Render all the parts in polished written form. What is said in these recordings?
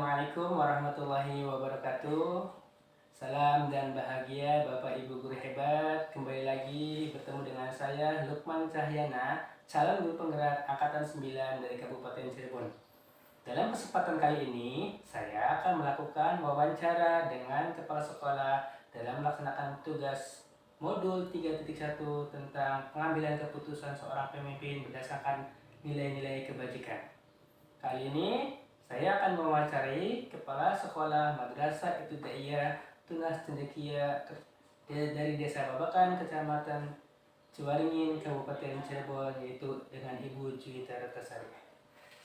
Assalamualaikum warahmatullahi wabarakatuh. Salam dan bahagia Bapak Ibu guru hebat. Kembali lagi bertemu dengan saya Lukman Cahyana, calon guru penggerak angkatan 9 dari Kabupaten Cirebon. Dalam kesempatan kali ini, saya akan melakukan wawancara dengan kepala sekolah dalam melaksanakan tugas modul 3.1 tentang pengambilan keputusan seorang pemimpin berdasarkan nilai-nilai kebajikan. Kali ini saya akan mewawancarai Kepala Sekolah Madrasah Ibtidaiyah Tunas Cendekia dari Desa Babakan, Kecamatan Ciwaringin, Kabupaten Cirebon, yaitu dengan Ibu Juwita Retasari.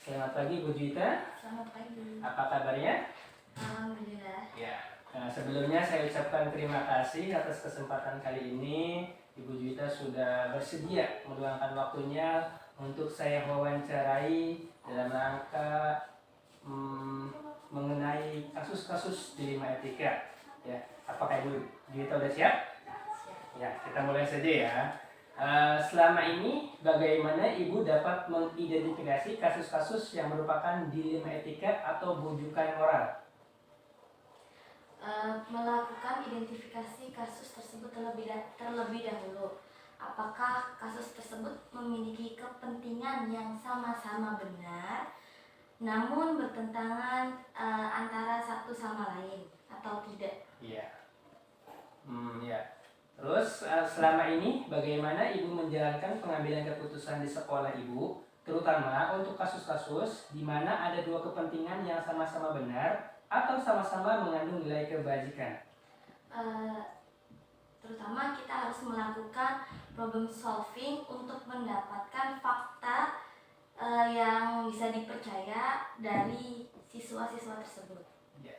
Selamat pagi, Bu Juwita. Selamat pagi. Apa kabarnya? Alhamdulillah. Ya. Sebelumnya saya ucapkan terima kasih atas kesempatan kali ini. Ibu Juwita sudah bersedia meluangkan waktunya untuk saya wawancarai dalam rangka mengenai kasus-kasus dilema etika. Ya, apakah Ibu Juwita sudah siap? Siap. Ya, kita mulai saja ya. Selama ini bagaimana Ibu dapat mengidentifikasi kasus-kasus yang merupakan dilema etika atau bujukan moral? Melakukan identifikasi kasus tersebut terlebih dahulu. Apakah kasus tersebut memiliki kepentingan yang sama-sama benar, namun bertentangan antara satu sama lain atau tidak? Iya. Ya. Terus selama ini bagaimana Ibu menjalankan pengambilan keputusan di sekolah Ibu, terutama untuk kasus-kasus di mana ada dua kepentingan yang sama-sama benar atau sama-sama mengandung nilai kebajikan? Terutama kita harus melakukan problem solving untuk mendapatkan fakta yang bisa dipercaya dari siswa-siswa tersebut. Ya.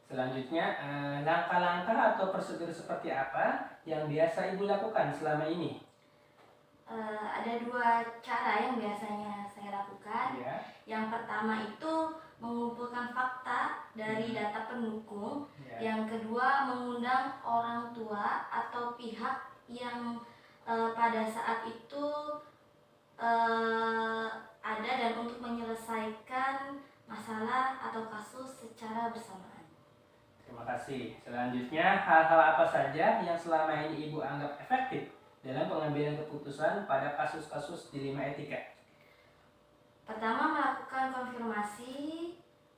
Selanjutnya, langkah-langkah atau prosedur seperti apa yang biasa Ibu lakukan selama ini? Ada dua cara yang biasanya saya lakukan. Ya. Yang pertama itu mengumpulkan fakta dari data pendukung. Ya. Yang kedua mengundang orang tua atau pihak yang pada saat itu ada dan untuk menyelesaikan masalah atau kasus secara bersamaan. Terima kasih. Selanjutnya, hal-hal apa saja yang selama ini Ibu anggap efektif dalam pengambilan keputusan pada kasus-kasus dilema etika? Pertama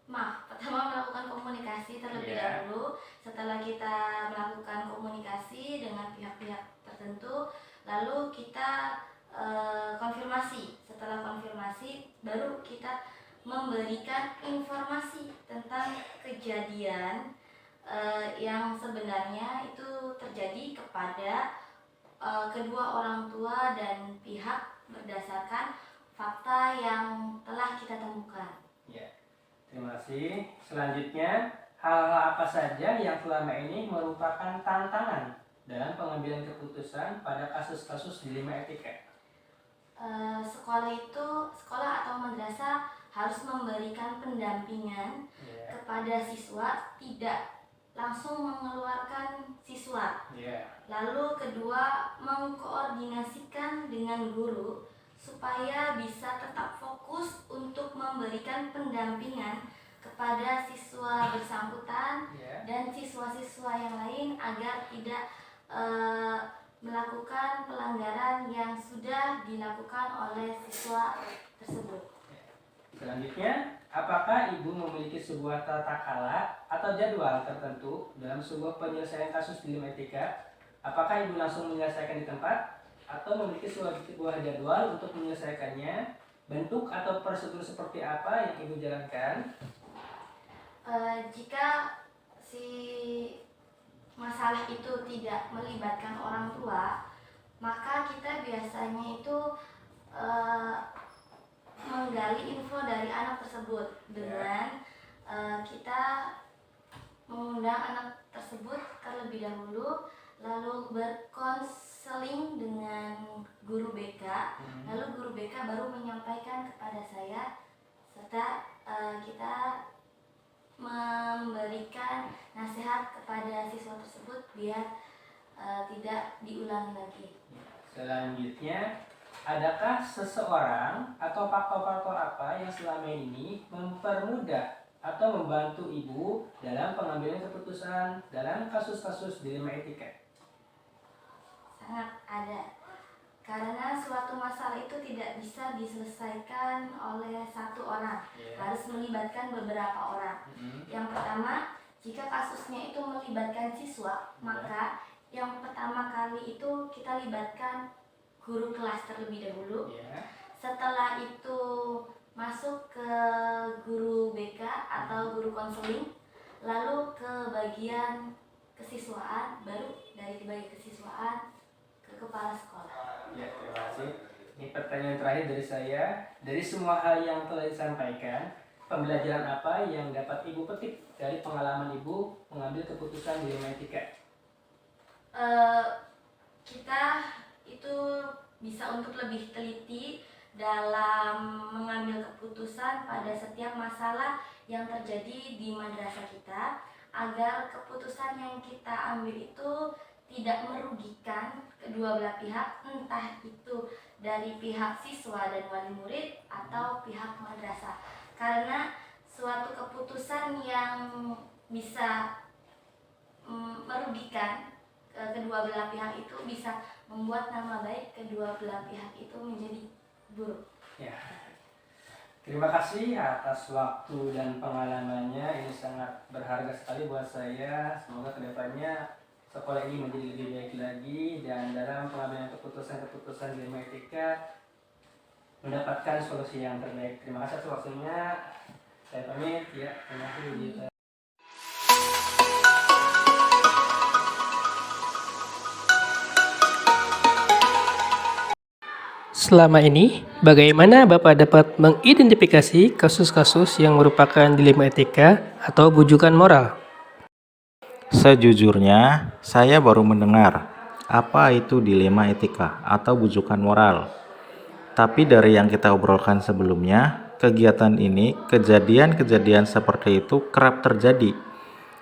melakukan komunikasi terlebih dahulu. Setelah kita melakukan komunikasi dengan pihak-pihak tertentu, lalu kita konfirmasi. Setelah konfirmasi, baru kita memberikan informasi tentang kejadian yang sebenarnya itu terjadi kepada kedua orang tua dan pihak berdasarkan fakta yang telah kita temukan. Ya, terima kasih. Selanjutnya, hal-hal apa saja yang selama ini merupakan tantangan dalam pengambilan keputusan pada kasus-kasus dilema etika? Sekolah atau madrasah harus memberikan pendampingan kepada siswa, tidak langsung mengeluarkan siswa. Lalu kedua, mengkoordinasikan dengan guru supaya bisa tetap fokus untuk memberikan pendampingan kepada siswa bersangkutan dan siswa-siswa yang lain agar tidak melakukan pelanggaran yang sudah dilakukan oleh siswa tersebut. Selanjutnya, apakah Ibu memiliki sebuah tata krama atau jadwal tertentu dalam sebuah penyelesaian kasus dilema etika? Apakah Ibu langsung menyelesaikan di tempat atau memiliki sebuah jadwal untuk menyelesaikannya? Bentuk atau prosedur seperti apa yang Ibu jalankan? Jika si masalah itu tidak melibatkan orang tua, maka kita biasanya itu menggali info dari anak tersebut dengan kita mengundang anak tersebut terlebih dahulu, lalu berkonseling dengan guru BK, lalu guru BK baru menyampaikan kepada saya, serta kita memberikan nasihat kepada siswa tersebut biar tidak diulangi lagi. Selanjutnya, adakah seseorang atau faktor-faktor apa yang selama ini mempermudah atau membantu ibu dalam pengambilan keputusan dalam kasus-kasus dilema etika? Sangat ada. Karena suatu masalah itu tidak bisa diselesaikan oleh satu orang, harus melibatkan beberapa orang. Yang pertama, jika kasusnya itu melibatkan siswa, maka yang pertama kali itu kita libatkan guru kelas terlebih dahulu. Setelah itu masuk ke guru BK atau guru konseling, lalu ke bagian kesiswaan, baru dari bagian kesiswaan ke kepala sekolah. Ya, terima kasih. Ini pertanyaan terakhir dari saya. Dari semua hal yang telah disampaikan, pembelajaran apa yang dapat Ibu petik dari pengalaman Ibu mengambil keputusan dilema etika? Kita itu bisa untuk lebih teliti dalam mengambil keputusan pada setiap masalah yang terjadi di madrasah kita, agar keputusan yang kita ambil itu tidak merugikan kedua belah pihak, entah itu dari pihak siswa dan wali murid atau pihak madrasah. Karena suatu keputusan yang bisa merugikan kedua belah pihak itu bisa membuat nama baik kedua belah pihak itu menjadi buruk. Ya. Terima kasih atas waktu dan pengalamannya. Ini sangat berharga sekali buat saya. Semoga kedepannya sekolah ini menjadi lebih baik lagi dan dalam pengambilan keputusan dilema etika mendapatkan solusi yang terbaik. Terima kasih atas waktunya. Saya pamit ya. Terima kasih. Selama ini, bagaimana Bapak dapat mengidentifikasi kasus-kasus yang merupakan dilema etika atau bujukan moral? Sejujurnya, saya baru mendengar apa itu dilema etika atau bujukan moral. Tapi dari yang kita obrolkan sebelumnya, kegiatan ini, kejadian-kejadian seperti itu kerap terjadi.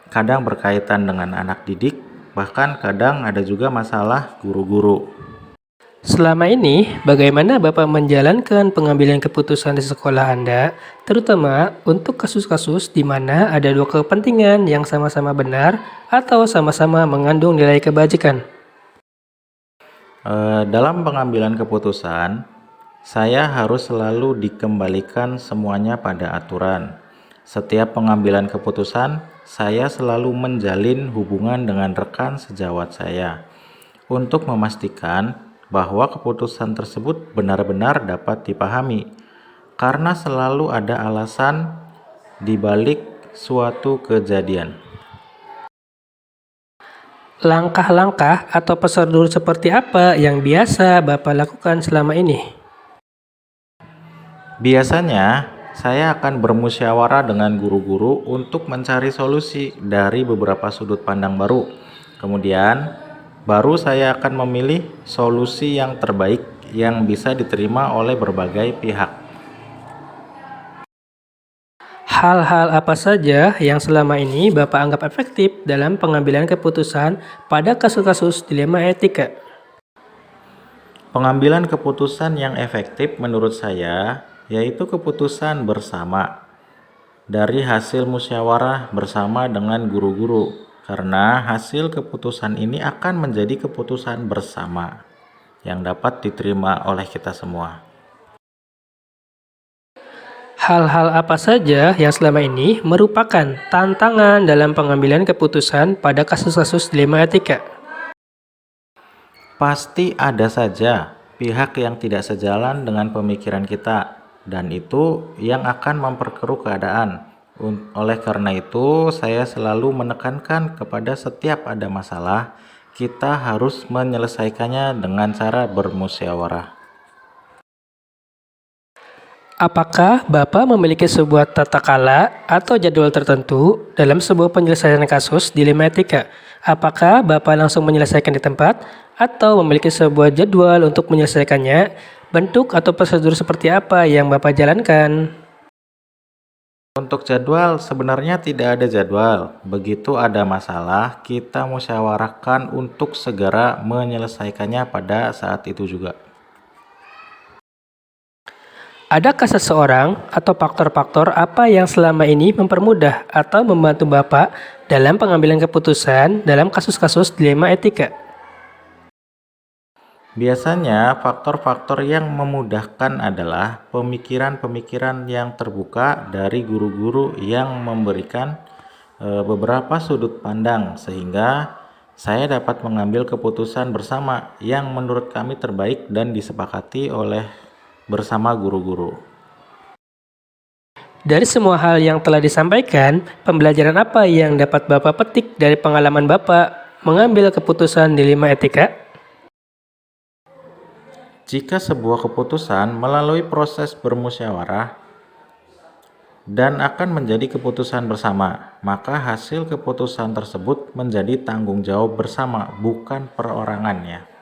Kadang berkaitan dengan anak didik, bahkan kadang ada juga masalah guru-guru. Selama ini, bagaimana Bapak menjalankan pengambilan keputusan di sekolah Anda, terutama untuk kasus-kasus di mana ada dua kepentingan yang sama-sama benar atau sama-sama mengandung nilai kebajikan? Dalam pengambilan keputusan, saya harus selalu dikembalikan semuanya pada aturan. Setiap pengambilan keputusan, saya selalu menjalin hubungan dengan rekan sejawat saya untuk memastikan bahwa keputusan tersebut benar-benar dapat dipahami, karena selalu ada alasan di balik suatu kejadian. Langkah-langkah atau prosedur seperti apa yang biasa Bapak lakukan selama ini? Biasanya, saya akan bermusyawarah dengan guru-guru untuk mencari solusi dari beberapa sudut pandang baru. Kemudian, baru saya akan memilih solusi yang terbaik yang bisa diterima oleh berbagai pihak. Hal-hal apa saja yang selama ini Bapak anggap efektif dalam pengambilan keputusan pada kasus-kasus dilema etika? Pengambilan keputusan yang efektif menurut saya yaitu keputusan bersama dari hasil musyawarah bersama dengan guru-guru, karena hasil keputusan ini akan menjadi keputusan bersama yang dapat diterima oleh kita semua. Hal-hal apa saja yang selama ini merupakan tantangan dalam pengambilan keputusan pada kasus-kasus dilema etika? Pasti ada saja pihak yang tidak sejalan dengan pemikiran kita, dan itu yang akan memperkeruh keadaan. Oleh karena itu, saya selalu menekankan kepada setiap ada masalah, kita harus menyelesaikannya dengan cara bermusyawarah. Apakah Bapak memiliki sebuah tata kala atau jadwal tertentu dalam sebuah penyelesaian kasus dilema etika? Apakah Bapak langsung menyelesaikan di tempat atau memiliki sebuah jadwal untuk menyelesaikannya? Bentuk atau prosedur seperti apa yang Bapak jalankan? Untuk jadwal, sebenarnya tidak ada jadwal. Begitu ada masalah, kita musyawarahkan untuk segera menyelesaikannya pada saat itu juga. Adakah seseorang atau faktor-faktor apa yang selama ini mempermudah atau membantu Bapak dalam pengambilan keputusan dalam kasus-kasus dilema etika? Biasanya faktor-faktor yang memudahkan adalah pemikiran-pemikiran yang terbuka dari guru-guru yang memberikan beberapa sudut pandang, sehingga saya dapat mengambil keputusan bersama yang menurut kami terbaik dan disepakati oleh bersama guru-guru. Dari semua hal yang telah disampaikan, pembelajaran apa yang dapat Bapak petik dari pengalaman Bapak mengambil keputusan dilema etika? Jika sebuah keputusan melalui proses bermusyawarah dan akan menjadi keputusan bersama, maka hasil keputusan tersebut menjadi tanggung jawab bersama, bukan perorangannya.